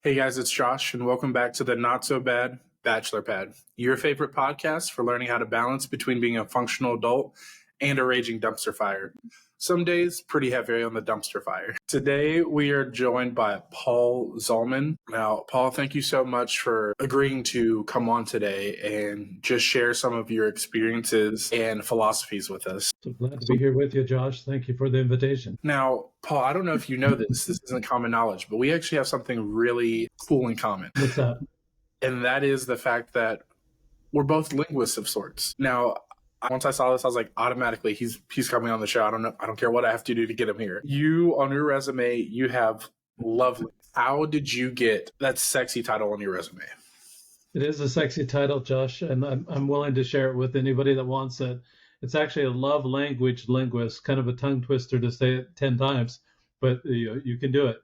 Hey guys, it's Josh, and welcome back to the Not So Bad Bachelor Pad, your favorite podcast for learning how to balance between being a functional adult and a raging dumpster fire. Some days, pretty heavy on the dumpster fire. Today, we are joined by Paul Zolman. Now, Paul, thank you so much for agreeing to come on today and just share some of your experiences and philosophies with us. So glad to be here with you, Josh. Thank you for the invitation. Now, Paul, I don't know if you know this isn't common knowledge, but we actually have something really cool in common. What's that? And that is the fact that we're both linguists of sorts. Now, once I saw this, I was like, automatically, he's coming on the show. I don't care what I have to do to get him here. You, on your resume, you have lovely. How did you get that sexy title on your resume? It is a sexy title, Josh, and I'm willing to share it with anybody that wants it. It's actually a love language linguist, kind of a tongue twister to say it 10 times, but you can do it.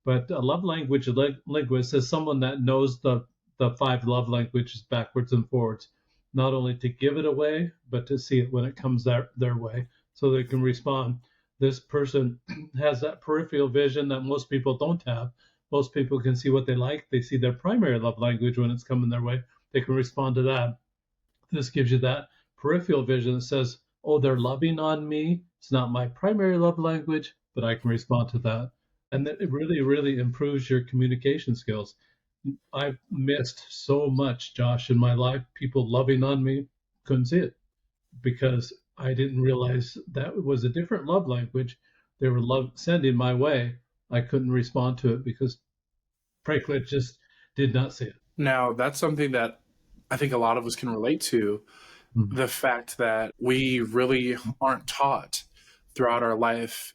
But a love language linguist is someone that knows the 5 love languages backwards and forwards, not only to give it away, but to see it when it comes their way so they can respond. This person has that peripheral vision that most people don't have. Most people can see what they like. They see their primary love language when it's coming their way. They can respond to that. This gives you that peripheral vision that says, oh, they're loving on me. It's not my primary love language, but I can respond to that. And that it really, really improves your communication skills. I've missed so much, Josh, in my life. People loving on me, couldn't see it because I didn't realize that was a different love language they were sending my way. I couldn't respond to it because, frankly, I just did not see it. Now, that's something that I think a lot of us can relate to, the fact that we really aren't taught throughout our life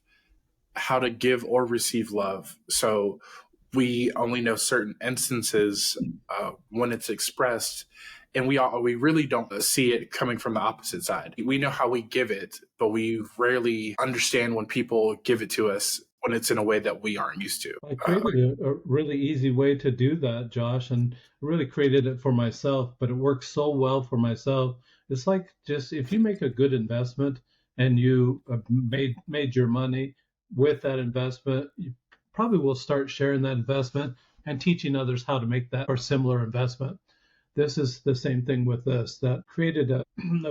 how to give or receive love. So we only know certain instances when it's expressed, and we really don't see it coming from the opposite side. We know how we give it, but we rarely understand when people give it to us when it's in a way that we aren't used to. I created a really easy way to do that, Josh, and really created it for myself, but it works so well for myself. It's like just if you make a good investment and you made your money with that investment, you probably will start sharing that investment and teaching others how to make that or similar investment. This is the same thing with this. That created a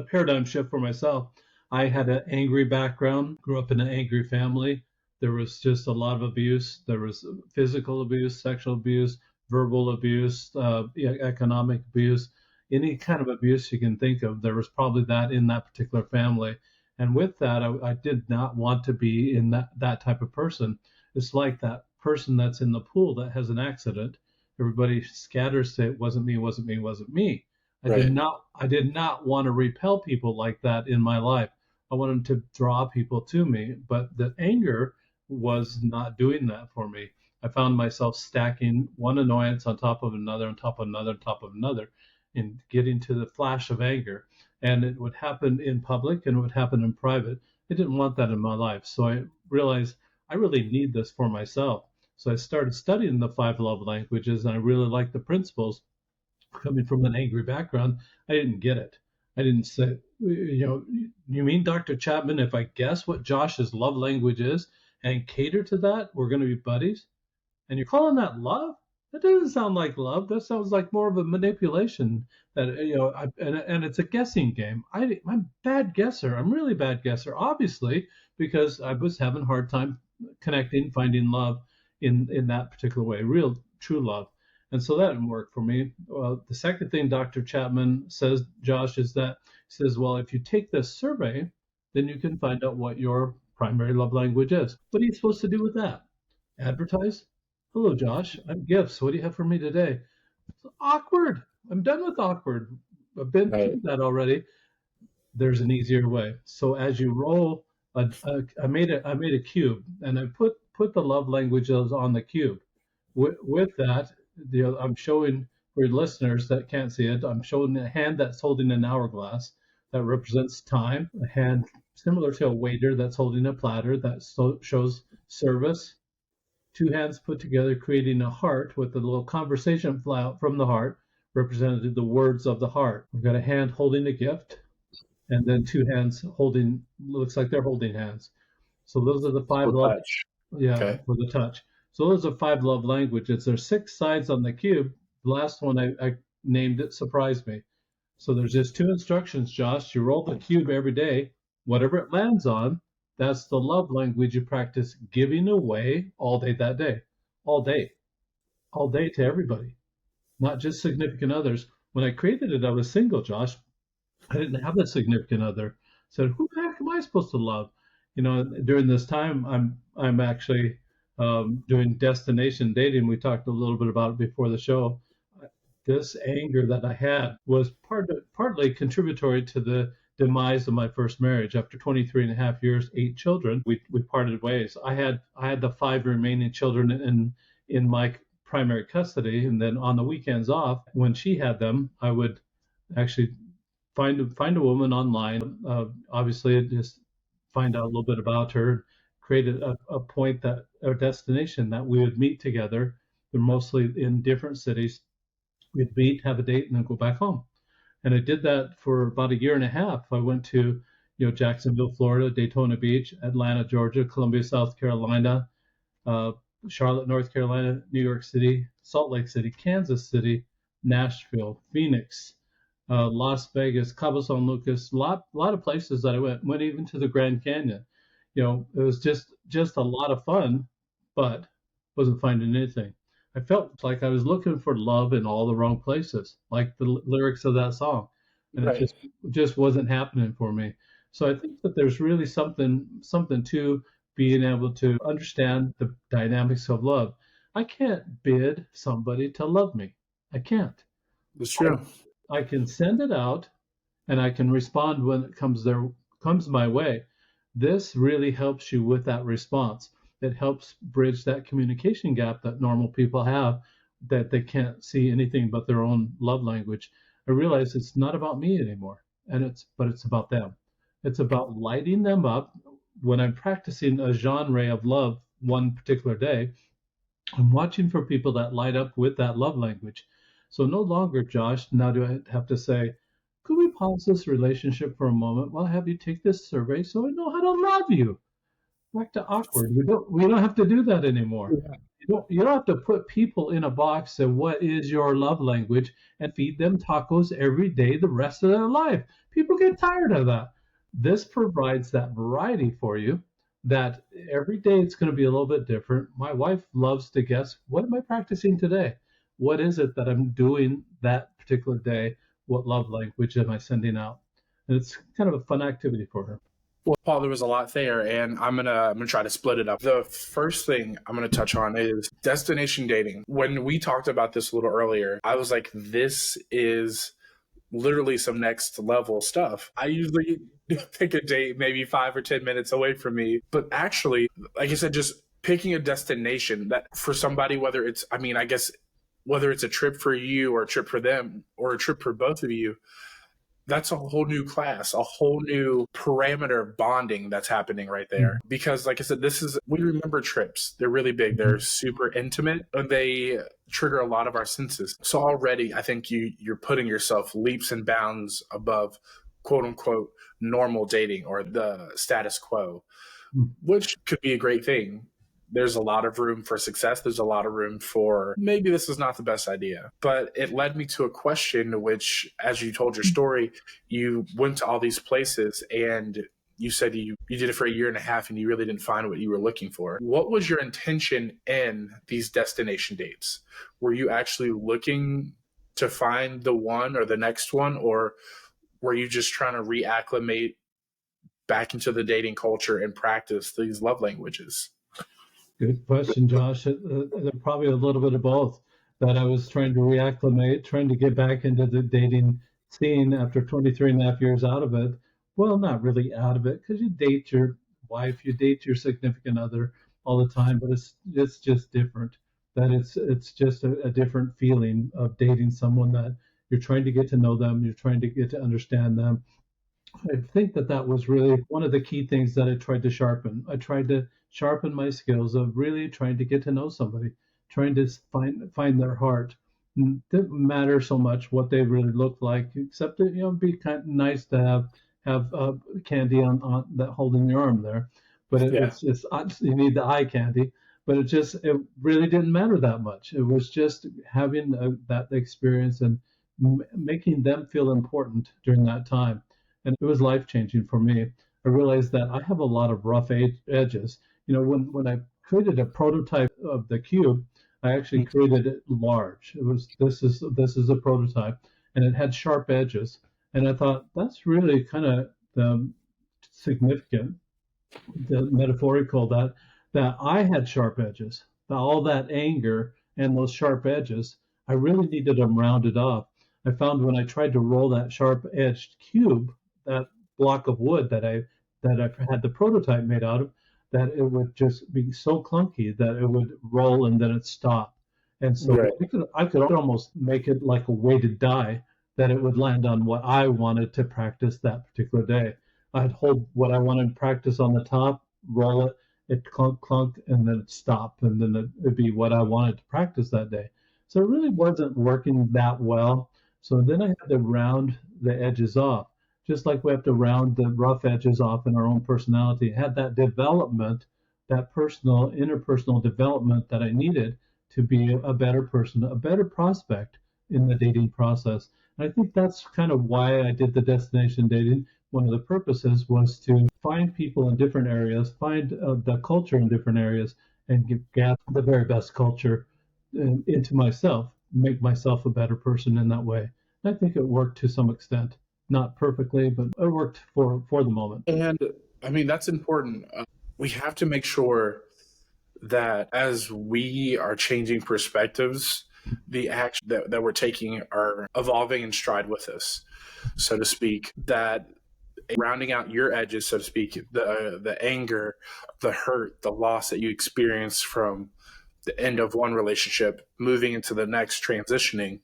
paradigm shift for myself. I had an angry background, grew up in an angry family. There was just a lot of abuse. There was physical abuse, sexual abuse, verbal abuse, economic abuse, any kind of abuse you can think of. There was probably that in that particular family. And with that, I did not want to be in that type of person. It's like that person that's in the pool that has an accident. Everybody scatters, say it wasn't me, wasn't me, wasn't me. I did not want to repel people like that in my life. I wanted to draw people to me, but the anger was not doing that for me. I found myself stacking one annoyance on top of another, on top of another, on top of another, and getting to the flash of anger. And it would happen in public and it would happen in private. I didn't want that in my life. So I realized I really need this for myself. So I started studying the 5 love languages, and I really liked the principles. Coming from an angry background, I didn't get it. I didn't say, you mean, Dr. Chapman, if I guess what Josh's love language is and cater to that, we're going to be buddies? And you're calling that love? That doesn't sound like love. That sounds like more of a manipulation. That and it's a guessing game. I'm a bad guesser. I'm really bad guesser, obviously, because I was having a hard time connecting, finding love in that particular way, real, true love. And so that didn't work for me. Well, the second thing Dr. Chapman says, Josh, is that he says, well, if you take this survey, then you can find out what your primary love language is. What are you supposed to do with that? Advertise? Hello, Josh. I'm Gifts. What do you have for me today? It's awkward. I'm done with awkward. I've been through that already. There's an easier way. So as you roll, I made a cube, and I put the love languages on the cube. With that, I'm showing for listeners that can't see it. I'm showing a hand that's holding an hourglass that represents time. A hand similar to a waiter that's holding a platter that shows service. 2 hands put together, creating a heart with a little conversation fly out from the heart, represented the words of the heart. We've got a hand holding a gift, and then 2 hands holding, looks like they're holding hands. So those are the 5 love. Touch. Yeah, okay. For the touch. So those are 5 love languages. There's 6 sides on the cube. The last one I named it surprised me. So there's just 2 instructions, Josh. You roll the cube every day. Whatever it lands on, that's the love language you practice giving away all day that day. All day. All day to everybody, not just significant others. When I created it, I was single, Josh. I didn't have a significant other. Said, who the heck am I supposed to love? During this time, I'm actually doing destination dating. We talked a little bit about it before the show. This anger that I had was partly contributory to the demise of my first marriage. After 23 and a half years, 8 children, we parted ways. I had the 5 remaining children in my primary custody, and then on the weekends off, when she had them, I would actually find a woman online. Obviously, just find out a little bit about her, create a point that a destination that we would meet together. They're mostly in different cities. We'd meet, have a date, and then go back home. And I did that for about a year and a half. I went to, Jacksonville, Florida, Daytona Beach, Atlanta, Georgia, Columbia, South Carolina, uh, Charlotte, North Carolina, New York City, Salt Lake City, Kansas City, Nashville, Phoenix, Las Vegas, Cabo San Lucas, lot of places that I went even to the Grand Canyon. It was just a lot of fun, but wasn't finding anything. I felt like I was looking for love in all the wrong places, like the lyrics of that song, and it Right. just wasn't happening for me. So I think that there's really something to being able to understand the dynamics of love. I can't bid somebody to love me. I can't. That's true. I can send it out and I can respond when it comes my way. This really helps you with that response. It helps bridge that communication gap that normal people have, that they can't see anything but their own love language. I realize it's not about me anymore, but it's about them. It's about lighting them up. When I'm practicing a genre of love one particular day, I'm watching for people that light up with that love language. So no longer, Josh, now do I have to say, could we pause this relationship for a moment while I have you take this survey so I know how to love you? Back to awkward. We don't have to do that anymore. You don't have to put people in a box of what is your love language and feed them tacos every day the rest of their life. People get tired of that. This provides that variety for you, that every day it's going to be a little bit different. My wife loves to guess, what am I practicing today? What is it that I'm doing that particular day? What love language am I sending out? And it's kind of a fun activity for her. Well, Paul, there was a lot there, and I'm gonna try to split it up. The first thing I'm gonna touch on is destination dating. When we talked about this a little earlier, I was like, this is literally some next level stuff. I usually pick a date maybe 5 or 10 minutes away from me, but actually, like I said, just picking a destination that for somebody, whether it's, I guess, whether it's a trip for you or a trip for them or a trip for both of you, that's a whole new class, a whole new parameter of bonding that's happening right there. Because, like I said, we remember trips. They're really big. They're super intimate, and they trigger a lot of our senses. So already, I think you're putting yourself leaps and bounds above, quote unquote, normal dating or the status quo, which could be a great thing. There's a lot of room for success. There's a lot of room for maybe this is not the best idea. But it led me to a question, which, as you told your story, you went to all these places and you said you did it for a year and a half and you really didn't find what you were looking for. What was your intention in these destination dates? Were you actually looking to find the one or the next one, or were you just trying to reacclimate back into the dating culture and practice these love languages? Good question, Josh. Probably a little bit of both. That I was trying to reacclimate, trying to get back into the dating scene after 23 and a half years out of it. Well, not really out of it, because you date your wife, you date your significant other all the time, but it's just different. That it's just a different feeling of dating someone that you're trying to get to know them, you're trying to get to understand them. I think that was really one of the key things that I tried to sharpen. I tried to sharpen my skills of really trying to get to know somebody, trying to find their heart. It didn't matter so much what they really looked like, except that it'd be kind of nice to have candy on that holding your arm there. But Yeah. it's you need the eye candy. but it really didn't matter that much. It was just having that experience and making them feel important during that time. And it was life changing for me. I realized that I have a lot of rough edges. When I created a prototype of the cube, I actually created it large. It was this is a prototype, and it had sharp edges. And I thought that's really kind of significant, the metaphorical, that I had sharp edges. All that anger and those sharp edges, I really needed them rounded off. I found when I tried to roll that sharp edged cube, that block of wood that I had the prototype made out of, that it would just be so clunky that it would roll and then it'd stop. And so Right. I could almost make it like a weighted die, that it would land on what I wanted to practice that particular day. I'd hold what I wanted to practice on the top, roll it, it clunk clunk, and then it'd stop, and then it'd be what I wanted to practice that day. So it really wasn't working that well. So then I had to round the edges off, just like we have to round the rough edges off in our own personality. I had that development, that personal, interpersonal development that I needed to be a better person, a better prospect in the dating process. And I think that's kind of why I did the destination dating. One of the purposes was to find people in different areas, find the culture in different areas, and get the very best culture into myself, make myself a better person in that way. And I think it worked to some extent, not perfectly, but it worked for the moment. And I mean, that's important. We have to make sure that as we are changing perspectives, the action that we're taking are evolving in stride with us, so to speak, that rounding out your edges, so to speak, the anger, the hurt, the loss that you experience from the end of one relationship, moving into the next, transitioning,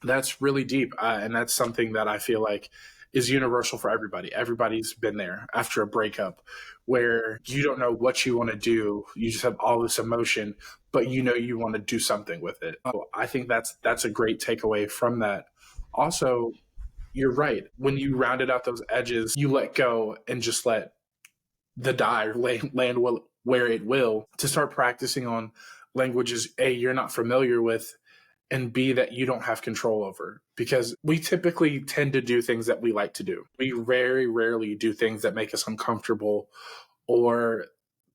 that's really deep. And that's something that I feel like is universal for everybody. Everybody's been there after a breakup where you don't know what you want to do. You just have all this emotion, but you want to do something with it. I think that's a great takeaway from that. Also, you're right. When you rounded out those edges, you let go and just let the die land where it will, to start practicing on languages, A, you're not familiar with, and B, that you don't have control over. Because we typically tend to do things that we like to do. We very rarely do things that make us uncomfortable or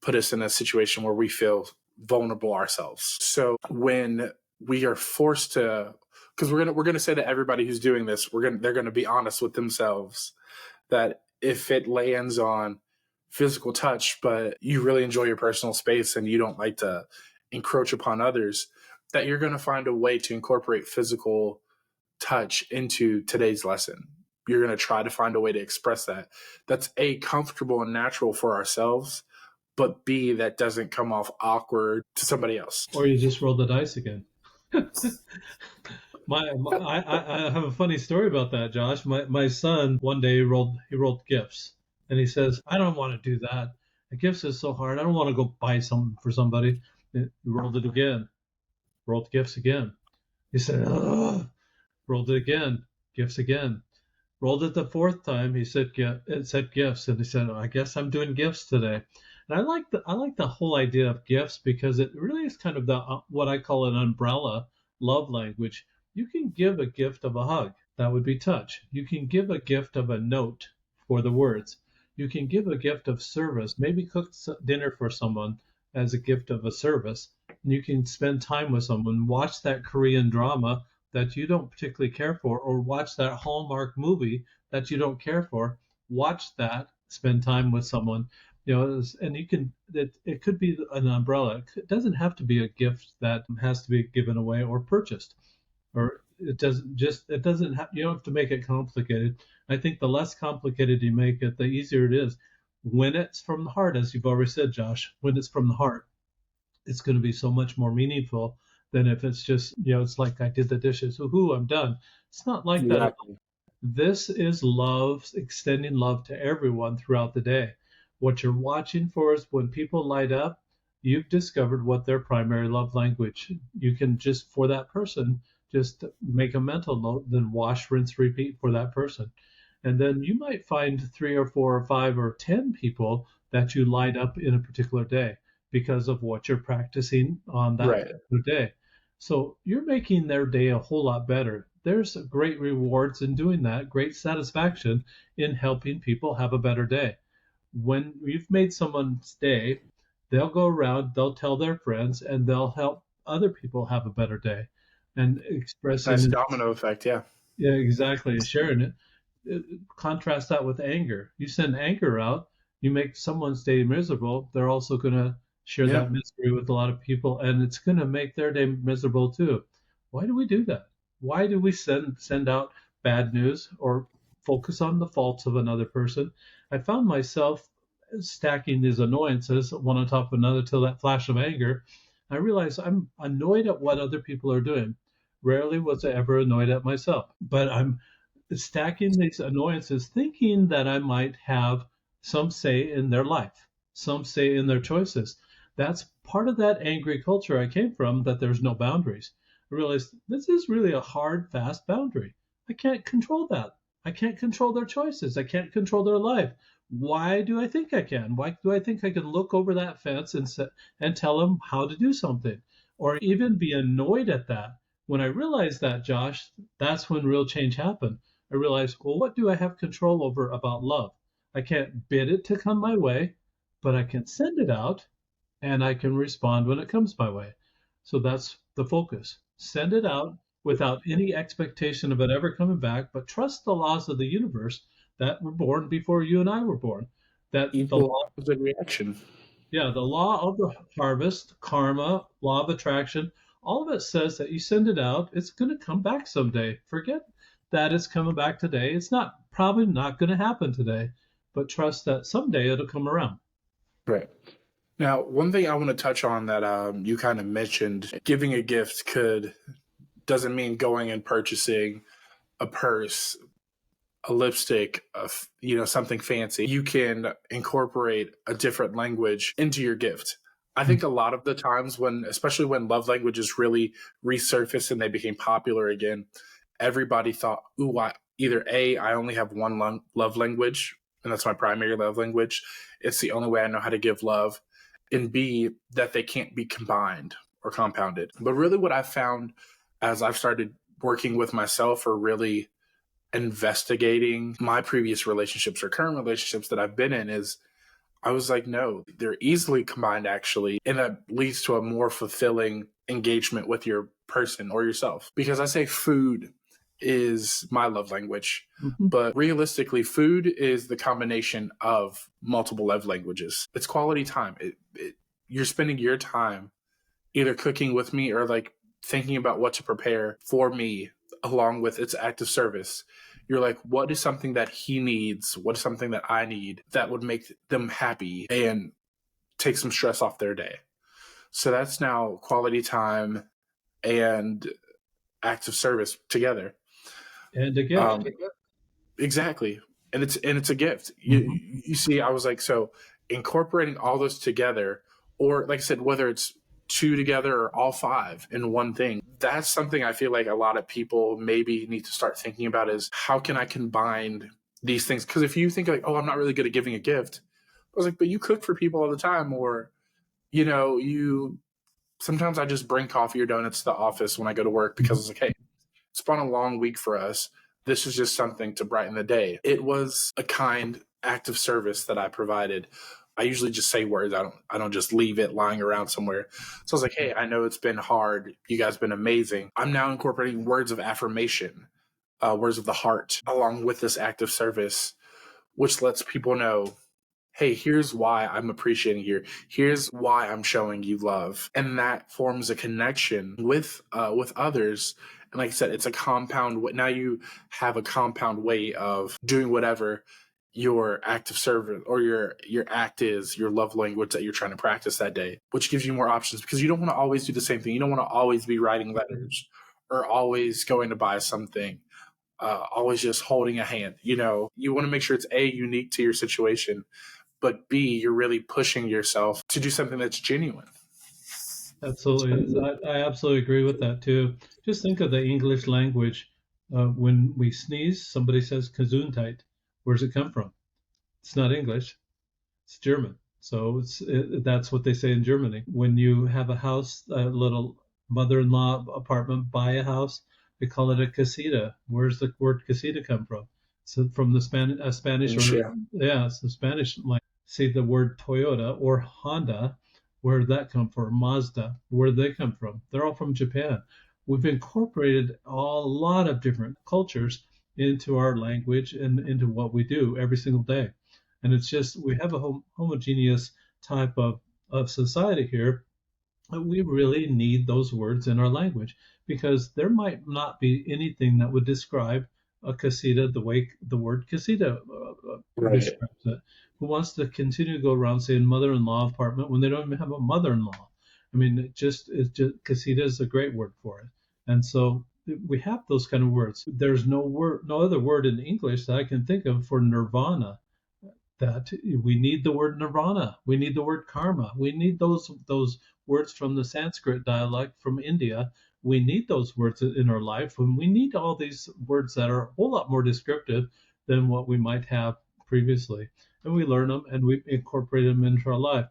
put us in a situation where we feel vulnerable ourselves. So when we are forced to, because we're gonna say that everybody who's doing this, they're gonna be honest with themselves, that if it lands on physical touch, but you really enjoy your personal space and you don't like to encroach upon others, that you're going to find a way to incorporate physical touch into today's lesson. You're going to try to find a way to express that. That's A, comfortable and natural for ourselves, but B, that doesn't come off awkward to somebody else. Or you just roll the dice again. I have a funny story about that, Josh. My son one day he rolled gifts, and he says, "I don't want to do that. The gifts is so hard. I don't want to go buy something for somebody." He rolled it again, rolled gifts again. He said, "Ugh." Rolled it again, gifts again. Rolled it the fourth time. He said, "It said gifts," and he said, "I guess I'm doing gifts today." And I like the whole idea of gifts, because it really is kind of the what I call an umbrella love language. You can give a gift of a hug. That would be touch. You can give a gift of a note for the words. You can give a gift of service, maybe cook dinner for someone as a gift of a service. And you can spend time with someone, watch that Korean drama that you don't particularly care for, or watch that Hallmark movie that you don't care for. Watch that, spend time with someone. And you can, it could be an umbrella. It doesn't have to be a gift that has to be given away or purchased. Or it doesn't have, you don't have to make it complicated. I think the less complicated you make it, the easier it is. When it's from the heart, as you've already said, Josh, when it's from the heart, it's going to be so much more meaningful than if it's just, it's like I did the dishes. Woohoo, I'm done. It's not like that. Exactly. This is love, extending love to everyone throughout the day. What you're watching for is when people light up, you've discovered what their primary love language. You can just, for that person, just make a mental note, then wash, rinse, repeat for that person. And then you might find 3 or 4 or 5 or 10 people that you light up in a particular day, because of what you're practicing on that Right. particular day. So you're making their day a whole lot better. There's great rewards in doing that, great satisfaction in helping people have a better day. When you've made someone's day, they'll go around, they'll tell their friends, and they'll help other people have a better day. And Nice expressing, domino effect. Yeah. yeah, exactly, sharing it. Contrast that with anger. You send anger out, you make someone's day miserable, they're also going to share Yeah. that misery with a lot of people, and it's going to make their day miserable too. Why do we do that? Why do we send out bad news or focus on the faults of another person? I found myself stacking these annoyances one on top of another till that flash of anger. I realized I'm annoyed at what other people are doing. Rarely was I ever annoyed at myself, but I'm stacking these annoyances, thinking that I might have some say in their life, some say in their choices. That's part of that angry culture I came from, that there's no boundaries. I realized this is really a hard, fast boundary. I can't control that. I can't control their choices. I can't control their life. Why do I think I can? Why do I think I can look over that fence and tell them how to do something, or even be annoyed at that? When I realized that, Josh, that's when real change happened. I realized, well, what do I have control over about love? I can't bid it to come my way, but I can send it out and I can respond when it comes my way. So that's the focus. Send it out without any expectation of it ever coming back, but trust the laws of the universe that were born before you and I were born. That the Equal law, opposite reaction. yeah, the law of the harvest, karma, law of attraction, all of it says that you send it out, it's going to come back someday. Forget that it's coming back today. It's not probably not going to happen today, but trust that someday it'll come around. Right. Now, one thing I want to touch on that you kind of mentioned, giving a gift doesn't mean going and purchasing a purse, a lipstick, something fancy. You can incorporate a different language into your gift. I think a lot of the times especially when love languages really resurfaced and they became popular again, everybody thought, ooh, I only have one love language, and that's my primary love language. It's the only way I know how to give love. And B, that they can't be combined or compounded. But really what I've found as I've started working with myself or really investigating my previous relationships or current relationships that I've been in is I was like, no, they're easily combined actually. And that leads to a more fulfilling engagement with your person or yourself. Because I say food is my love language, Mm-hmm. but realistically, food is the combination of multiple love languages. It's quality time. You're spending your time either cooking with me or like thinking about what to prepare for me along with its act of service. You're like, what is something that he needs? What is something that I need that would make them happy and take some stress off their day? So that's now quality time and act of service together. And a gift. Exactly. And it's a gift. You Mm-hmm. you see, I was like, so incorporating all those together, or like I said, whether it's two together or all five in one thing, that's something I feel like a lot of people maybe need to start thinking about is how can I combine these things? Because if you think like, oh, I'm not really good at giving a gift, I was like, but you cook for people all the time, or you sometimes I just bring coffee or donuts to the office when I go to work because it's like, hey, it's been a long week for us. This is just something to brighten the day. It was a kind act of service that I provided. I usually just say words. I don't just leave it lying around somewhere. So I was like, hey, I know it's been hard. You guys have been amazing. I'm now incorporating words of affirmation, words of the heart, along with this act of service, which lets people know, hey, here's why I'm appreciating you. Here's why I'm showing you love. And that forms a connection with others. And like I said, it's a compound. Now you have a compound way of doing whatever your act of service or your act is, your love language that you're trying to practice that day, which gives you more options because you don't want to always do the same thing. You don't want to always be writing letters or always going to buy something. Always just holding a hand. You want to make sure it's unique to your situation, but B, you're really pushing yourself to do something that's genuine. Absolutely. I absolutely agree with that too. Just think of the English language. When we sneeze, somebody says Gesundheit. Where's it come from? It's not English. It's German. So that's what they say in Germany. When you have a house, a little mother-in-law apartment, buy a house, they call it a casita. Where's the word casita come from? So from the Spanish, or Yeah. yeah, it's the Spanish. Like, see the word Toyota or Honda, where did that come from? Mazda, where did they come from? They're all from Japan. We've incorporated a lot of different cultures into our language and into what we do every single day. And it's just, we have a homogeneous type of society here. We really need those words in our language, because there might not be anything that would describe a casita the way the word casita Right. describes it. Who wants to continue to go around saying mother-in-law apartment when they don't even have a mother-in-law? I mean, it's just casita is a great word for it. And so we have those kind of words. There's no other word in English that I can think of for nirvana. That we need the word nirvana, we need the word karma, we need those words from the Sanskrit dialect from India. We need those words in our life, and we need all these words that are a whole lot more descriptive than what we might have previously. And we learn them and we incorporate them into our life.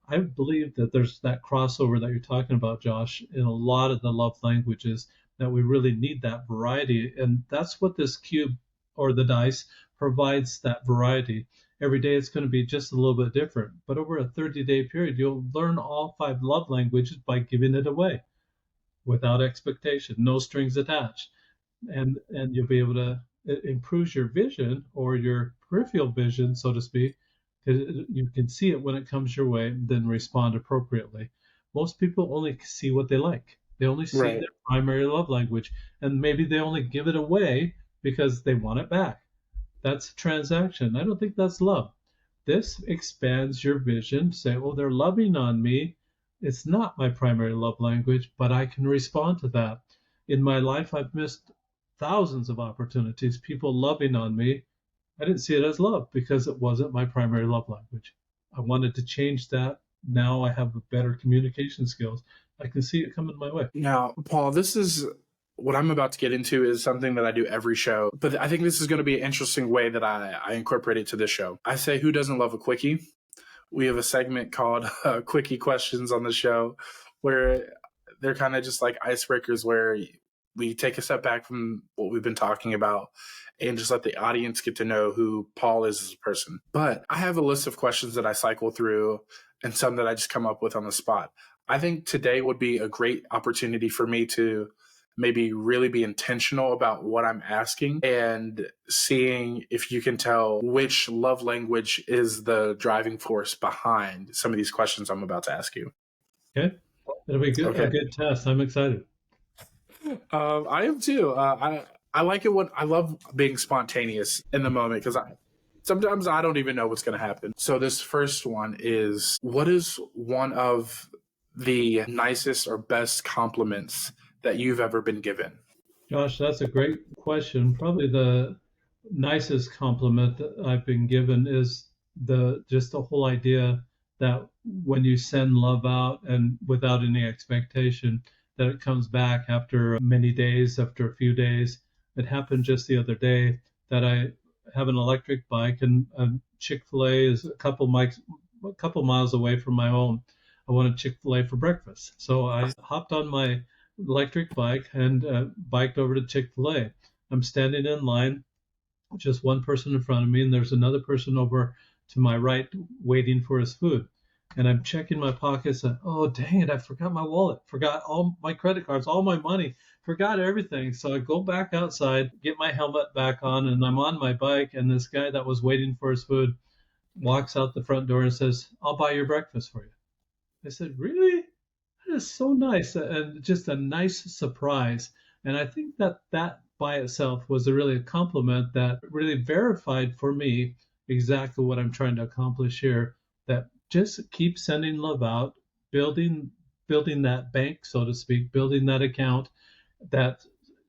I believe that there's that crossover that you're talking about, Josh, in a lot of the love languages, that we really need that variety. And that's what this cube or the dice provides, that variety. Every day it's going to be just a little bit different. But over a 30-day period, you'll learn all 5 love languages by giving it away without expectation, no strings attached. And you'll be able to, it improves your vision or your peripheral vision, so to speak, because you can see it when it comes your way, then respond appropriately. Most people only see what they like. They only see Right. their primary love language, and maybe they only give it away because they want it back. That's a transaction. I don't think that's love. This expands your vision. Say, oh, they're loving on me. It's not my primary love language, but I can respond to that. In my life, I've missed thousands of opportunities, people loving on me. I didn't see it as love because it wasn't my primary love language. I wanted to change that. Now I have better communication skills. I can see it coming my way. Now, Paul, this is what I'm about to get into is something that I do every show, but I think this is going to be an interesting way that I incorporate it to this show. I say, who doesn't love a quickie? We have a segment called Quickie Questions on the show where they're kind of just like icebreakers where we take a step back from what we've been talking about and just let the audience get to know who Paul is as a person. But I have a list of questions that I cycle through and some that I just come up with on the spot. I think today would be a great opportunity for me to maybe really be intentional about what I'm asking and seeing if you can tell which love language is the driving force behind some of these questions I'm about to ask you. Okay. It'll be good, a Okay. good test. I'm excited. I am too. I like it when I love being spontaneous in the moment because sometimes I don't even know what's going to happen. So this first one is, what is one of the nicest or best compliments that you've ever been given? Josh, that's a great question. Probably the nicest compliment that I've been given is the just the whole idea that when you send love out and without any expectation, that it comes back after many days, after a few days. It happened just the other day that I have an electric bike, and Chick-fil-A is a couple miles away from my home. I wanted Chick-fil-A for breakfast. So I hopped on my electric bike and biked over to Chick-fil-A. I'm standing in line, just one person in front of me, and there's another person over to my right waiting for his food. And I'm checking my pockets, and oh, dang it, I forgot my wallet, forgot all my credit cards, all my money, forgot everything. So I go back outside, get my helmet back on, and I'm on my bike. And this guy that was waiting for his food walks out the front door and says, I'll buy your breakfast for you. I said, really? That is so nice, and just a nice surprise. And I think that that by itself was really a compliment that really verified for me exactly what I'm trying to accomplish here. That just keep sending love out, building building that bank, so to speak, building that account, that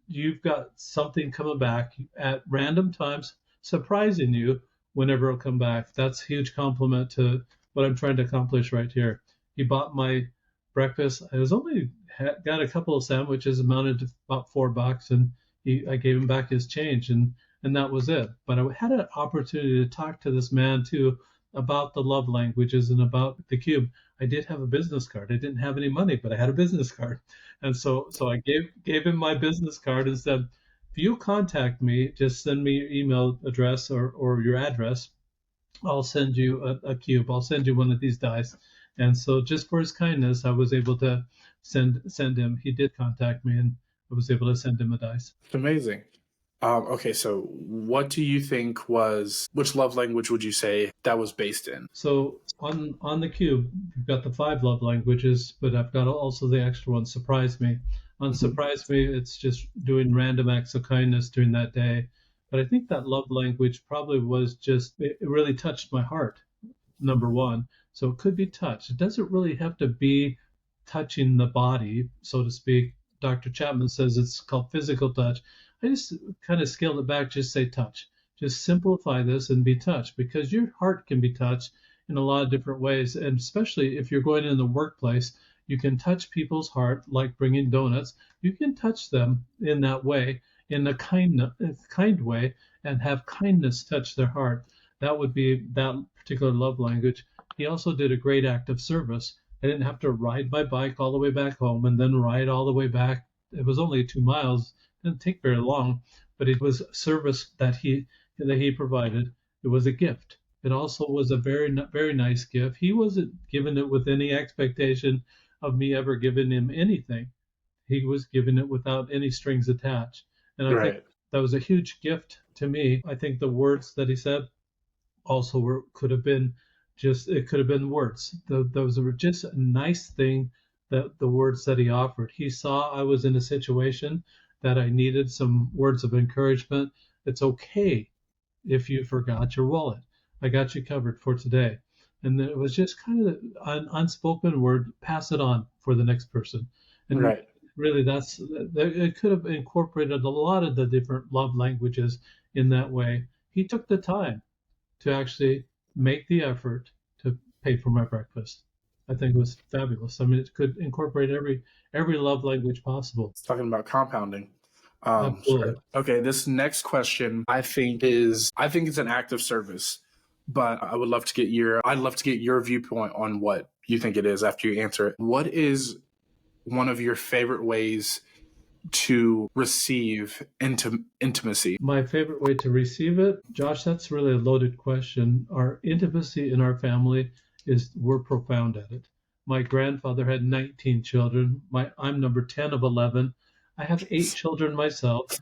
you've got something coming back at random times, surprising you whenever it'll come back. That's a huge compliment to what I'm trying to accomplish right here. He bought my breakfast. I was only got a couple of sandwiches, amounted to about $4, and I gave him back his change, and that was it. But I had an opportunity to talk to this man too about the love languages and about the cube. I did have a business card. I didn't have any money, but I had a business card. And so I gave him my business card and said, if you contact me, just send me your email address or your address. I'll send you a cube. I'll send you one of these dice. And so just for his kindness, I was able to send him. He did contact me, and I was able to send him a dice. It's amazing. Okay, so what do you think which love language would you say that was based in? So on the cube, you've got the 5 love languages, but I've got also the extra one, surprise me. On surprise me, it's just doing random acts of kindness during that day. But I think that love language probably was just, it really touched my heart, number one. So it could be touch. It doesn't really have to be touching the body, so to speak. Dr. Chapman says it's called physical touch. I just kind of scaled it back, just say touch. Just simplify this and be touched, because your heart can be touched in a lot of different ways. And especially if you're going in the workplace, you can touch people's heart like bringing donuts. You can touch them in that way, in a kind way, and have kindness touch their heart. That would be that particular love language. He also did a great act of service. I didn't have to ride my bike all the way back home and then ride all the way back. It was only 2 miles. It didn't take very long, but it was service that he provided. It was a gift. It also was a very nice gift. He wasn't giving it with any expectation of me ever giving him anything. He was giving it without any strings attached. And I think Right. that was a huge gift to me. I think the words that he said also could have been it could have been words. Those were just a nice thing, that the words that he offered. He saw I was in a situation that I needed some words of encouragement. It's okay if you forgot your wallet. I got you covered for today. And then it was just kind of an unspoken word, pass it on for the next person. And Right. really, it could have incorporated a lot of the different love languages in that way. He took the time to actually make the effort to pay for my breakfast. I think it was fabulous. I mean, it could incorporate every love language possible. It's talking about compounding. Absolutely. Sure. Okay, this next question I think it's an act of service, but I'd love to get your viewpoint on what you think it is after you answer it. What is one of your favorite ways to receive intimacy? My favorite way to receive it, Josh, that's really a loaded question. Our intimacy in our family we're profound at it. My grandfather had 19 children. I'm number 10 of 11. I have 8 children myself.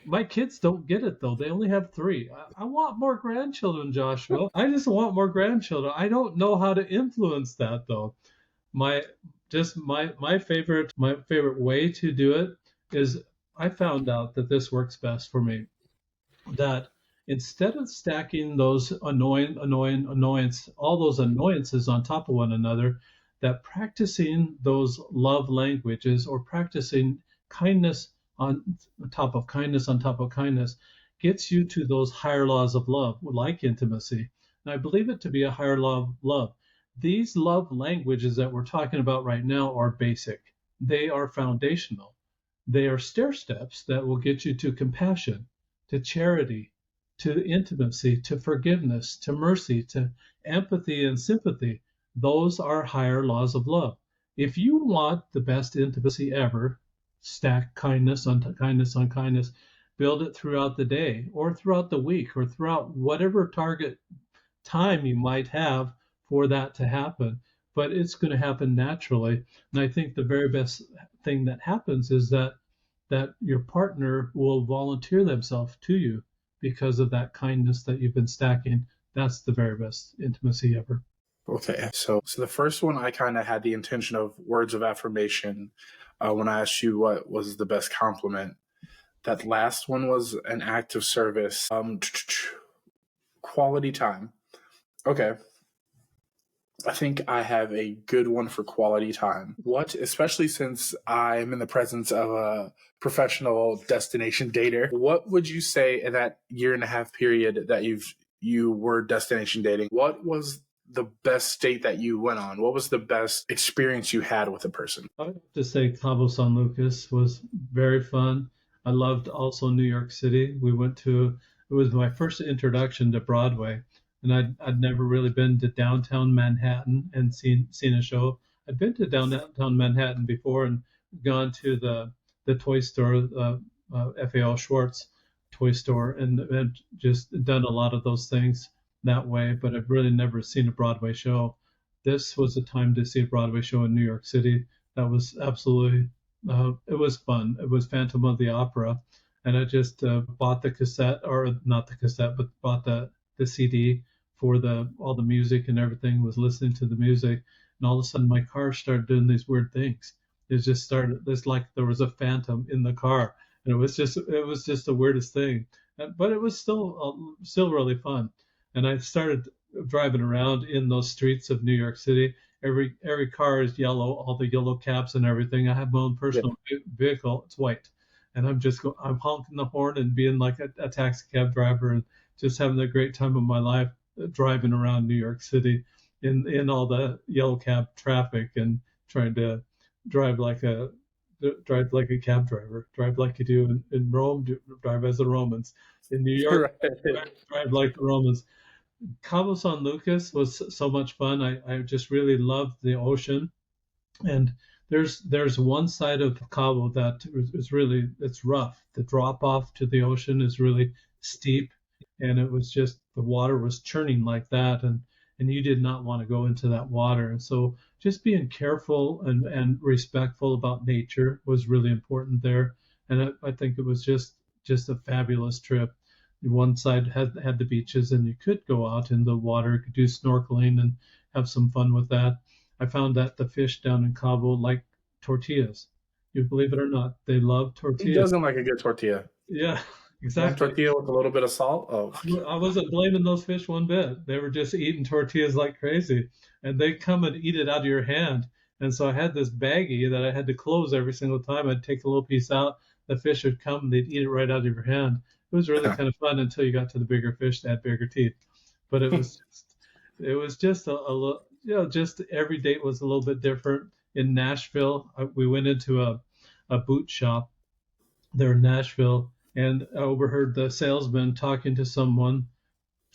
My kids don't get it though. They only have 3. I want more grandchildren, Joshua. I just want more grandchildren. I don't know how to influence that though. My my favorite way to do it is, I found out that this works best for me. That instead of stacking those all those annoyances on top of one another, that practicing those love languages, or practicing kindness on top of kindness on top of kindness, gets you to those higher laws of love, like intimacy. And I believe it to be a higher law of love. These love languages that we're talking about right now are basic. They are foundational. They are stair steps that will get you to compassion, to charity, to intimacy, to forgiveness, to mercy, to empathy and sympathy. Those are higher laws of love. If you want the best intimacy ever, stack kindness on kindness on kindness, build it throughout the day or throughout the week or throughout whatever target time you might have for that to happen. But it's going to happen naturally. And I think the very best thing that happens is that your partner will volunteer themselves to you because of that kindness that you've been stacking. That's the very best intimacy ever. Okay, so the first one I kind of had the intention of words of affirmation when I asked you what was the best compliment. That last one was an act of service. Quality time. Okay. I think I have a good one for quality time. Especially since I'm in the presence of a professional destination dater, what would you say in that year and a half period that you were destination dating? What was the best state that you went on? What was the best experience you had with a person? I would have to say Cabo San Lucas was very fun. I loved also New York City. It was my first introduction to Broadway. and I'd never really been to downtown Manhattan and seen a show. I'd been to downtown Manhattan before and gone to the toy store, FAL Schwartz toy store, and just done a lot of those things that way. But I've really never seen a Broadway show. This was a time to see a Broadway show in New York City. That was absolutely, it was fun. It was Phantom of the Opera, and I just bought the cassette, or not the cassette, but bought the CD for the all the music and everything. Was listening to the music, and all of a sudden my car started doing these weird things. It just started. It's like there was a phantom in the car, and it was just the weirdest thing. But it was still really fun, and I started driving around in those streets of New York City. Every car is yellow, all the yellow caps and everything. I have my own Yeah. personal vehicle; it's white, and I'm honking the horn and being like a taxi cab driver and just having a great time of my life driving around New York City in all the yellow cab traffic and trying to drive like a drive like a cab driver, drive like you do in Rome, drive as the Romans. In New York, Right. drive like the Romans. Cabo San Lucas was so much fun. I just really loved the ocean, and there's one side of Cabo that is really it's rough. The drop off to the ocean is really steep, and it was just the water was churning like that, and you did not want to go into that water. And so just being careful and respectful about nature was really important there. And I think it was just a fabulous trip. One side had the beaches, and you could go out in the water, could do snorkeling and have some fun with that. I found that the fish down in Cabo like tortillas. You believe it or not, they love Who tortillas. doesn't like a good tortilla? Yeah, One exactly. tortilla with a little bit of salt. Oh, I wasn't blaming those fish one bit. They were just eating tortillas like crazy, and they come and eat it out of your hand. And so I had this baggie that I had to close every single time. I'd take a little piece out. The fish would come and they'd eat it right out of your hand. It was really kind of fun until you got to the bigger fish that had bigger teeth. But it was just a little, just every date was a little bit different. In Nashville, we went into a boot shop there in Nashville, and I overheard the salesman talking to someone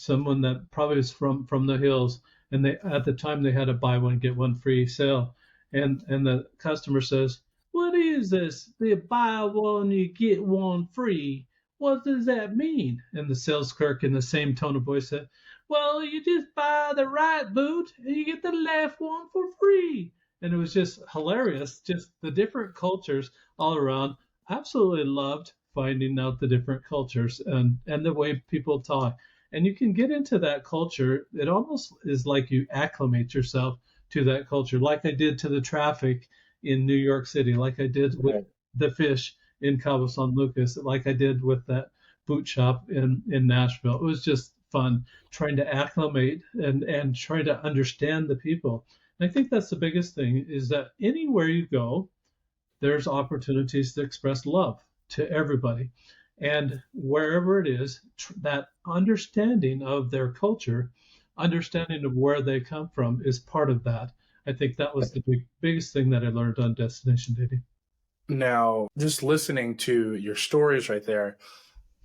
that probably was from the hills, and they at the time they had a buy one get one free sale, and the customer says, "What is this? The buy one you get one free? What does that mean?" And the sales clerk, in the same tone of voice, said, "Well, you just buy the right boot and you get the left one for free." And it was just hilarious, just the different cultures all around. Absolutely loved finding out the different cultures and the way people talk, and you can get into that culture. It almost is like you acclimate yourself to that culture, like I did to the traffic in New York City, like I did with right. the fish in Cabo San Lucas, like I did with that boot shop in Nashville. It was just fun trying to acclimate and trying to understand the people. And I think that's the biggest thing is that anywhere you go, there's opportunities to express love to everybody. And wherever it is, that understanding of their culture, understanding of where they come from is part of that. I think that was the biggest thing that I learned on destination dating. Now, just listening to your stories right there,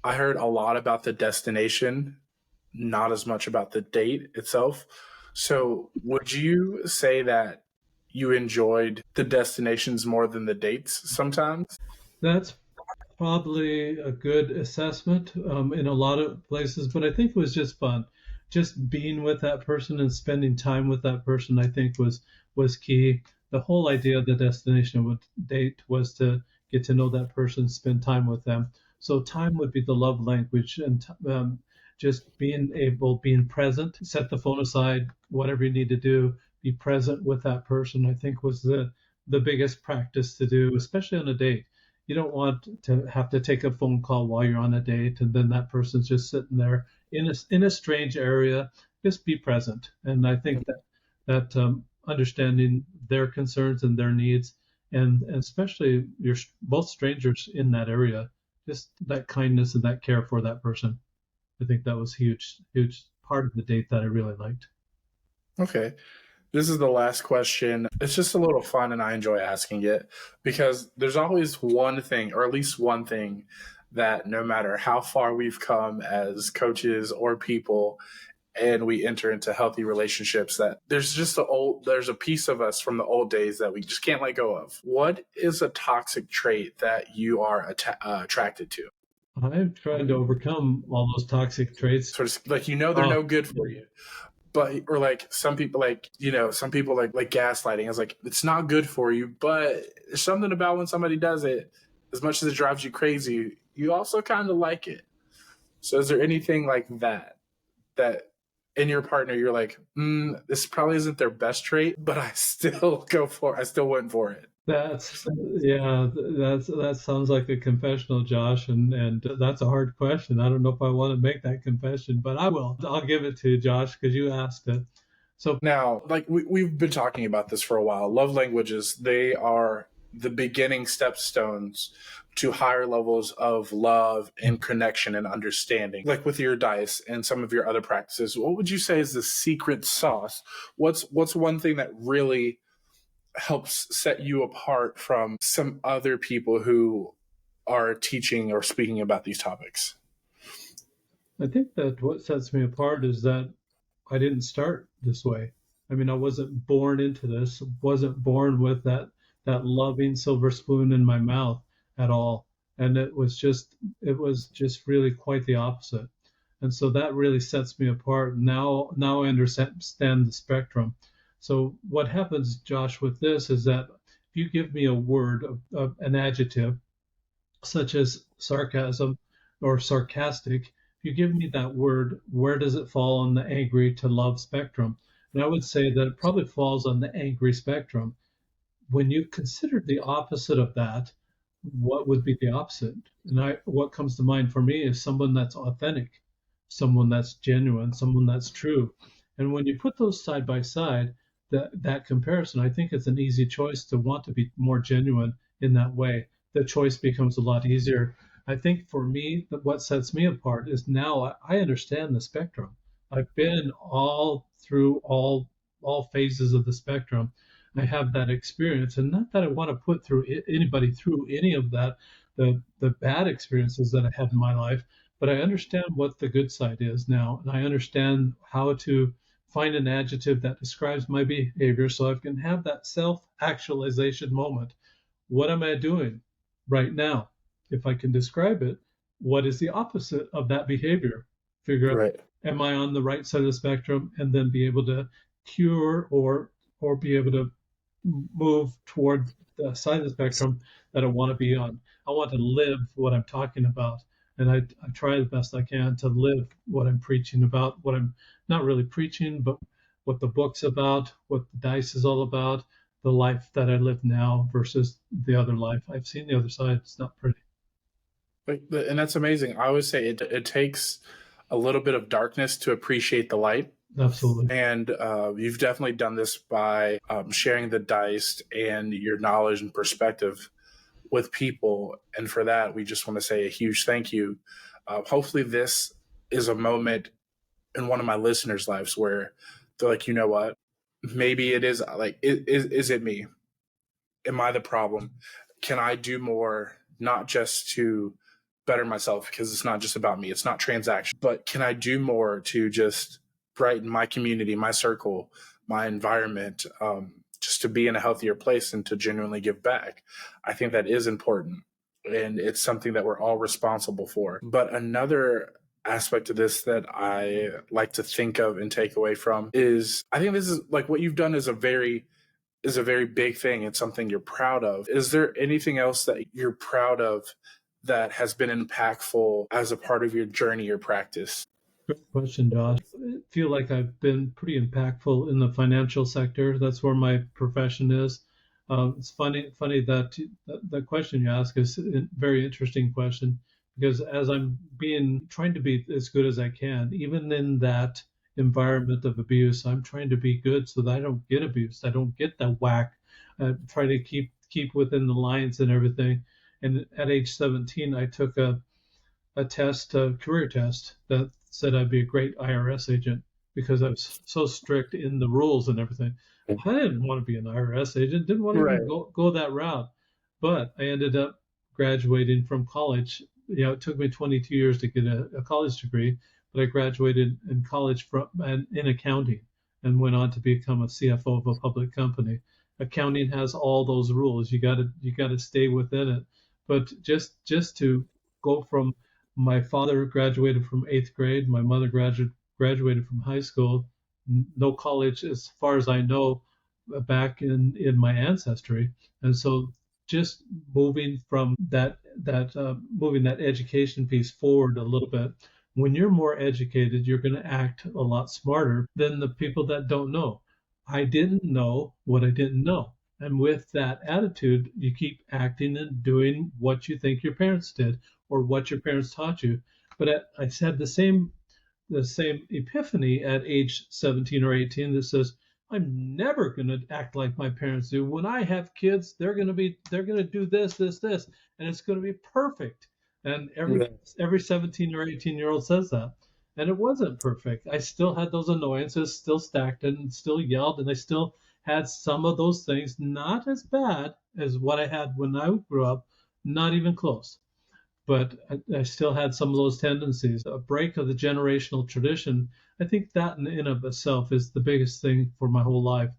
I heard a lot about the destination, not as much about the date itself. So, would you say that you enjoyed the destinations more than the dates sometimes? That's probably a good assessment in a lot of places, but I think it was just fun. Just being with that person and spending time with that person, I think was key. The whole idea of the destination would date was to get to know that person, spend time with them. So time would be the love language, and just being present, set the phone aside, whatever you need to do, be present with that person. I think was the biggest practice to do, especially on a date. You don't want to have to take a phone call while you're on a date and then that person's just sitting there in a strange area. Just be present, and I think that understanding their concerns and their needs, and especially you're both strangers in that area, just that kindness and that care for that person. I think that was huge part of the date that I really liked. Okay. This is the last question. It's just a little fun and I enjoy asking it because there's always one thing, or at least one thing, that no matter how far we've come as coaches or people, and we enter into healthy relationships, that there's a piece of us from the old days that we just can't let go of. What is a toxic trait that you are attracted to? I'm trying to overcome all those toxic traits. Sort of like, they're no good for you, but, or like some people, like, some people like gaslighting. It's like, it's not good for you, but there's something about when somebody does it, as much as it drives you crazy, you also kind of like it. So is there anything like that in your partner you're like, this probably isn't their best trait, but I still went for it? That's yeah, that sounds like a confessional, Josh, and that's a hard question. I don't know if I want to make that confession, but I will. I'll give it to you, Josh, because you asked it. So Now, like we've been talking about this for a while. Love languages, they are the beginning stepstones to higher levels of love and connection and understanding. Like with your dice and some of your other practices, what would you say is the secret sauce? What's one thing that really helps set you apart from some other people who are teaching or speaking about these topics? I think that what sets me apart is that I didn't start this way. I mean, I wasn't born into this, wasn't born with that loving silver spoon in my mouth at all. And it was just really quite the opposite. And so that really sets me apart. Now I understand the spectrum. So what happens, Josh, with this is that if you give me a word, an adjective, such as sarcasm or sarcastic, if you give me that word, where does it fall on the angry to love spectrum? And I would say that it probably falls on the angry spectrum. When you consider the opposite of that, what would be the opposite? And what comes to mind for me is someone that's authentic, someone that's genuine, someone that's true. And when you put those side by side, that comparison, I think it's an easy choice to want to be more genuine in that way. The choice becomes a lot easier. I think for me, what sets me apart is now I understand the spectrum. I've been all through all phases of the spectrum. I have that experience, and not that I want to put through anybody through any of that, the bad experiences that I had in my life, but I understand what the good side is now, and I understand how to find an adjective that describes my behavior so I can have that self-actualization moment. What am I doing right now? If I can describe it, what is the opposite of that behavior? Figure out, Right. am I on the right side of the spectrum, and then be able to cure or be able to move toward the side of the spectrum that I want to be on. I want to live what I'm talking about. And I try the best I can to live what I'm preaching about, what I'm not really preaching, but what the book's about, what the dice is all about, the life that I live now versus the other life. I've seen the other side. It's not pretty. And that's amazing. I always say it takes a little bit of darkness to appreciate the light. Absolutely. And you've definitely done this by sharing the dice and your knowledge and perspective with people. And for that, we just want to say a huge thank you. Hopefully, this is a moment in one of my listeners' lives where they're like, you know what? Maybe it is like, is it me? Am I the problem? Can I do more, not just to better myself, because it's not just about me, it's not transaction, but can I do more to just brighten my community, my circle, my environment, just to be in a healthier place and to genuinely give back? I think that is important, and it's something that we're all responsible for. But another aspect of this that I like to think of and take away from is, I think this is like, what you've done is a very big thing. It's something you're proud of. Is there anything else that you're proud of that has been impactful as a part of your journey or practice? Good question, Josh. I feel like I've been pretty impactful in the financial sector. That's where my profession is. It's funny that the question you ask is a very interesting question, because as I'm trying to be as good as I can, even in that environment of abuse, I'm trying to be good so that I don't get abused. I don't get that whack. I'm trying to keep within the lines and everything. And at age 17, I took a career test that said I'd be a great IRS agent because I was so strict in the rules and everything. I didn't want to be an IRS agent, didn't want to Right. even go that route. But I ended up graduating from college. It took me 22 years to get a college degree, but I graduated in college from and in accounting and went on to become a CFO of a public company. Accounting has all those rules. You got to stay within it. But just to go from my father graduated from 8th grade, my mother graduated from high school, no college as far as I know back in my ancestry, and so just moving from moving that education piece forward a little bit. When you're more educated, you're going to act a lot smarter than the people that don't know. I didn't know what I didn't know. And with that attitude, you keep acting and doing what you think your parents did or what your parents taught you. But I had the same epiphany at age 17 or 18 that says, I'm never going to act like my parents do. When I have kids, they're going to do this, and it's going to be perfect. And every 17 or 18-year-old says that. And it wasn't perfect. I still had those annoyances, still stacked and still yelled, and I still had some of those things, not as bad as what I had when I grew up, not even close, but I still had some of those tendencies. A break of the generational tradition, I think that in of itself is the biggest thing for my whole life,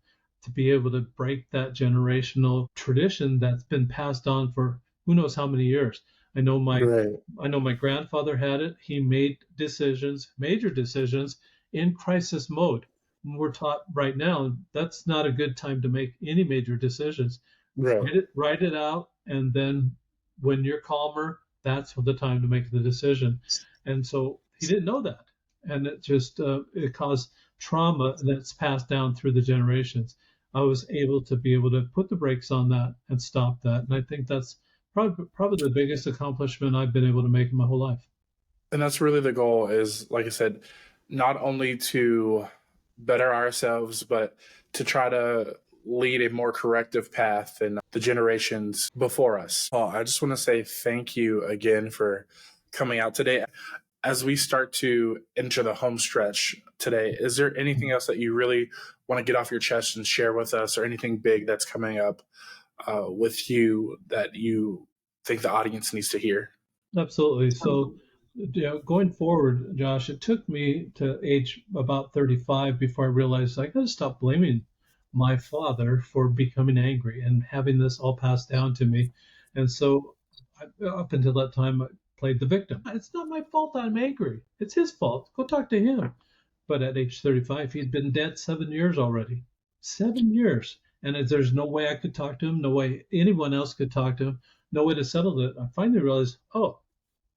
to be able to break that generational tradition that's been passed on for who knows how many years. I know my Right. I know my grandfather had it. He made decisions, major decisions, in crisis mode. We're taught right now that's not a good time to make any major decisions. Right. Write it out, and then when you're calmer, that's the time to make the decision. And so he didn't know that, and it caused trauma that's passed down through the generations. I was able to put the brakes on that and stop that, and I think that's probably the biggest accomplishment I've been able to make in my whole life. And that's really the goal, is, like I said, not only to better ourselves, but to try to lead a more corrective path than the generations before us. Paul, I just want to say thank you again for coming out today. As we start to enter the home stretch today, is there anything else that you really want to get off your chest and share with us, or anything big that's coming up with you that you think the audience needs to hear? Absolutely. So, going forward, Josh, it took me to age about 35 before I realized I got to stop blaming my father for becoming angry and having this all passed down to me. And so, up until that time, I played the victim. It's not my fault I'm angry. It's his fault. Go talk to him. But at age 35, he'd been dead 7 years already. 7 years. And there's no way I could talk to him, no way anyone else could talk to him, no way to settle it. I finally realized, oh,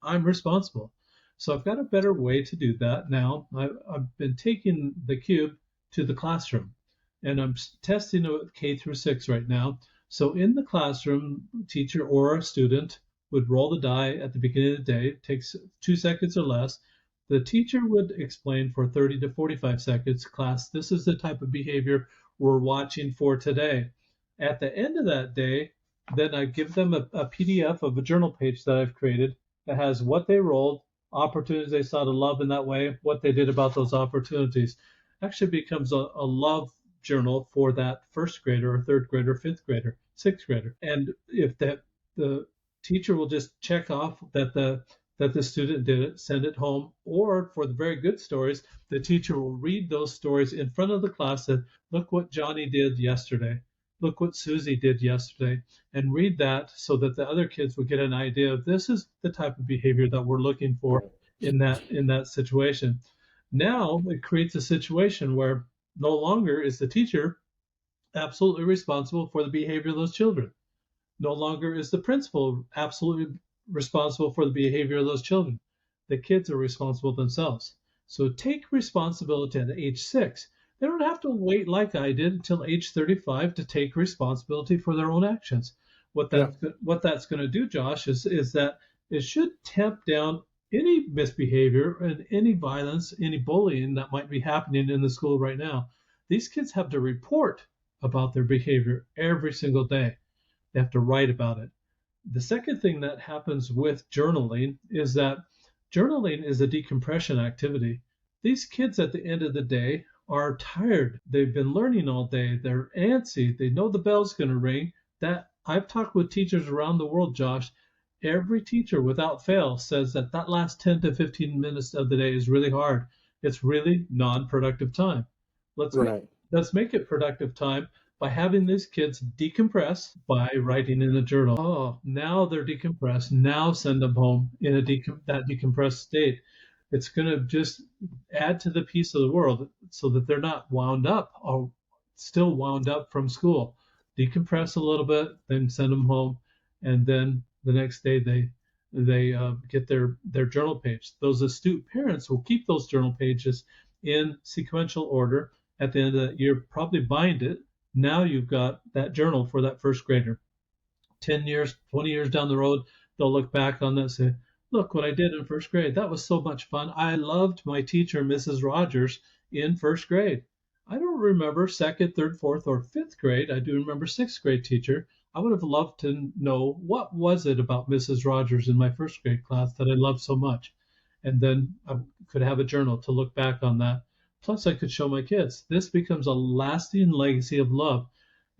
I'm responsible. So I've got a better way to do that now. I've been taking the cube to the classroom, and I'm testing it with K through 6 right now. So in the classroom, teacher or a student would roll the die at the beginning of the day. It takes 2 seconds or less. The teacher would explain for 30 to 45 seconds, class, this is the type of behavior we're watching for today. At the end of that day, then I give them a PDF of a journal page that I've created that has what they rolled, opportunities they saw to love in that way, what they did about those opportunities. Actually becomes a love journal for that first grader or third grader, fifth grader, sixth grader. And if the teacher will just check off that the student did it, send it home, or for the very good stories, the teacher will read those stories in front of the class and look what Johnny did yesterday. Look what Susie did yesterday, and read that so that the other kids will get an idea of this is the type of behavior that we're looking for in that situation. Now it creates a situation where no longer is the teacher absolutely responsible for the behavior of those children. No longer is the principal absolutely responsible for the behavior of those children. The kids are responsible themselves. So take responsibility at age 6. They don't have to wait like I did until age 35 to take responsibility for their own actions. What that's going to do, Josh, is that it should tamp down any misbehavior and any violence, any bullying that might be happening in the school right now. These kids have to report about their behavior every single day. They have to write about it. The second thing that happens with journaling is that journaling is a decompression activity. These kids at the end of the day are tired. They've been learning all day. They're antsy. They know the bell's going to ring. That I've talked with teachers around the world, Josh. Every teacher without fail says that that last 10 to 15 minutes of the day is really hard. It's really non-productive time. Let's make, Right. let's make it productive time by having these kids decompress by writing in a journal. Oh, now they're decompressed. Now send them home in that decompressed state. It's going to just add to the peace of the world so that they're not wound up or still wound up from school. Decompress a little bit, then send them home, and then the next day they get their journal page. Those astute parents will keep those journal pages in sequential order. At the end of the year, probably bind it. Now you've got that journal for that first grader. 10 years, 20 years down the road, they'll look back on that and say, look what I did in first grade. That was so much fun. I loved my teacher, Mrs. Rogers, in first grade. I don't remember second, third, fourth, or fifth grade. I do remember sixth grade teacher. I would have loved to know what was it about Mrs. Rogers in my first grade class that I loved so much. And then I could have a journal to look back on that. Plus, I could show my kids. This becomes a lasting legacy of love.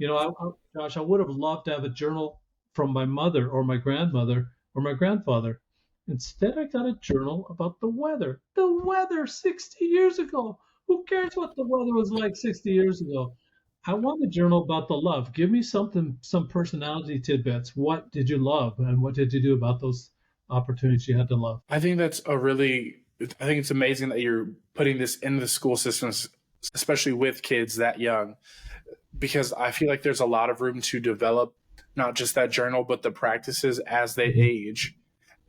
Josh, I would have loved to have a journal from my mother or my grandmother or my grandfather. Instead, I got a journal about the weather. The weather 60 years ago. Who cares what the weather was like 60 years ago? I want a journal about the love. Give me something, some personality tidbits. What did you love and what did you do about those opportunities you had to love? I think it's amazing that you're putting this into the school systems, especially with kids that young, because I feel like there's a lot of room to develop not just that journal, but the practices as they age.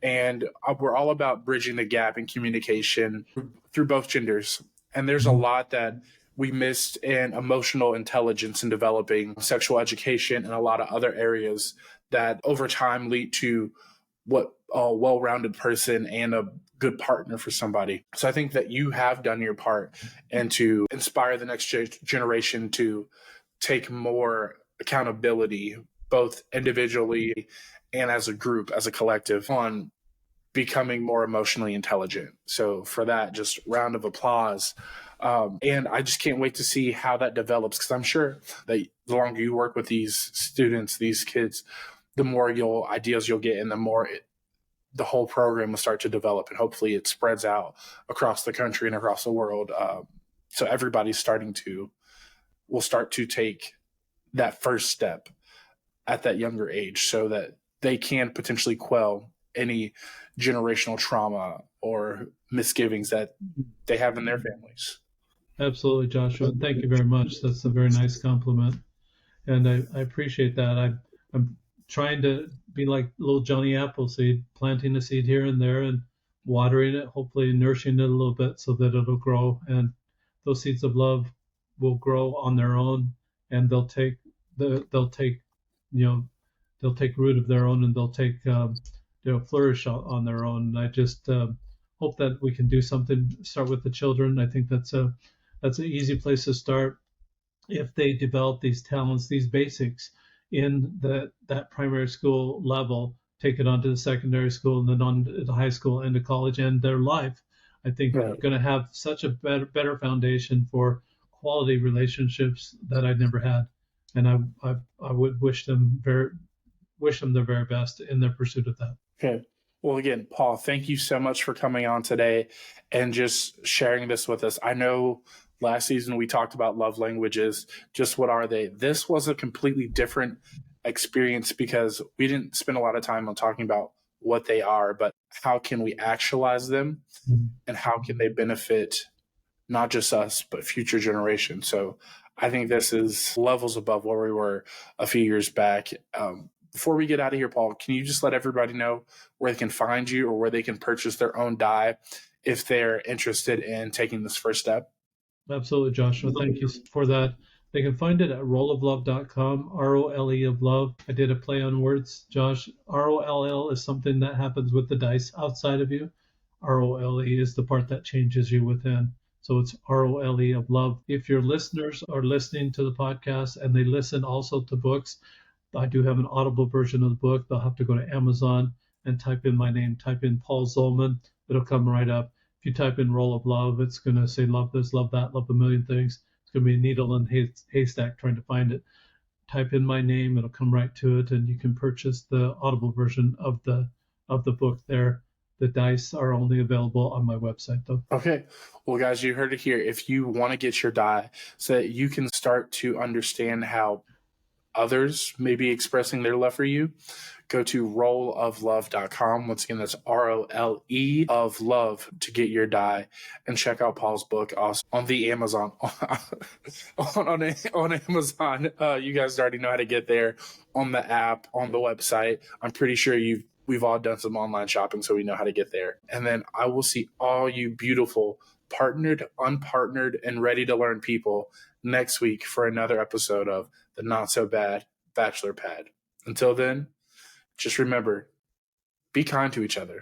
And we're all about bridging the gap in communication through both genders. And there's a lot that we missed in emotional intelligence and developing sexual education and a lot of other areas that over time lead to what a well-rounded person and a good partner for somebody. So I think that you have done your part and to inspire the next generation to take more accountability, both individually and as a group, as a collective, on becoming more emotionally intelligent. So for that, just round of applause. And I just can't wait to see how that develops, because I'm sure that the longer you work with these students, these kids, the more ideas you'll get, and the more the whole program will start to develop, and hopefully it spreads out across the country and across the world. So everybody's will start to take that first step at that younger age so that they can potentially quell any generational trauma or misgivings that they have in their families. Absolutely, Joshua. And thank you very much. That's a very nice compliment. And I appreciate that. I'm trying to be like little Johnny Appleseed, planting a seed here and there and watering it, hopefully nourishing it a little bit so that it'll grow. And those seeds of love will grow on their own, and they'll take root of their own, and they'll flourish on their own. And I just hope that we can do something. Start with the children. I think that's an easy place to start. If they develop these talents, these basics in that primary school level, take it on to the secondary school and then on to the high school and to college and their life, I think they're going to have such a better foundation for quality relationships that I'd never had. And I would wish them the very best in their pursuit of that. Okay. Well, again, Paul, thank you so much for coming on today and just sharing this with us. I know last season we talked about love languages. Just what are they? This was a completely different experience because we didn't spend a lot of time on talking about what they are, but how can we actualize them and how can they benefit not just us, but future generations. So I think this is levels above where we were a few years back. Before we get out of here, Paul, can you just let everybody know where they can find you or where they can purchase their own die if they're interested in taking this first step? Absolutely, Joshua. Thank you for that. They can find it at rolloflove.com, ROLE of love. I did a play on words, Josh. ROLL is something that happens with the dice outside of you. ROLE is the part that changes you within. So it's ROLE of love. If your listeners are listening to the podcast and they listen also to books, I do have an audible version of the book. They'll have to go to Amazon and type in my name, type in Paul Zolman. It'll come right up. If you type in Roll of Love, it's going to say love this, love that, love a million things. It's going to be a needle in haystack trying to find it. Type in my name, it'll come right to it, and you can purchase the audible version of the of the book there. The dice are only available on my website, though. Okay. Well, guys, you heard it here. If you want to get your die so that you can start to understand how others may be expressing their love for you, go to rolloflove.com. Once again, that's ROLE of love to get your die, and check out Paul's book also on the Amazon. on Amazon. You guys already know how to get there on the app, on the website. I'm pretty sure we've all done some online shopping, so we know how to get there. And then I will see all you beautiful partnered, unpartnered, and ready to learn people next week for another episode of the Not So Bad Bachelor Pad. Until then, just remember, be kind to each other.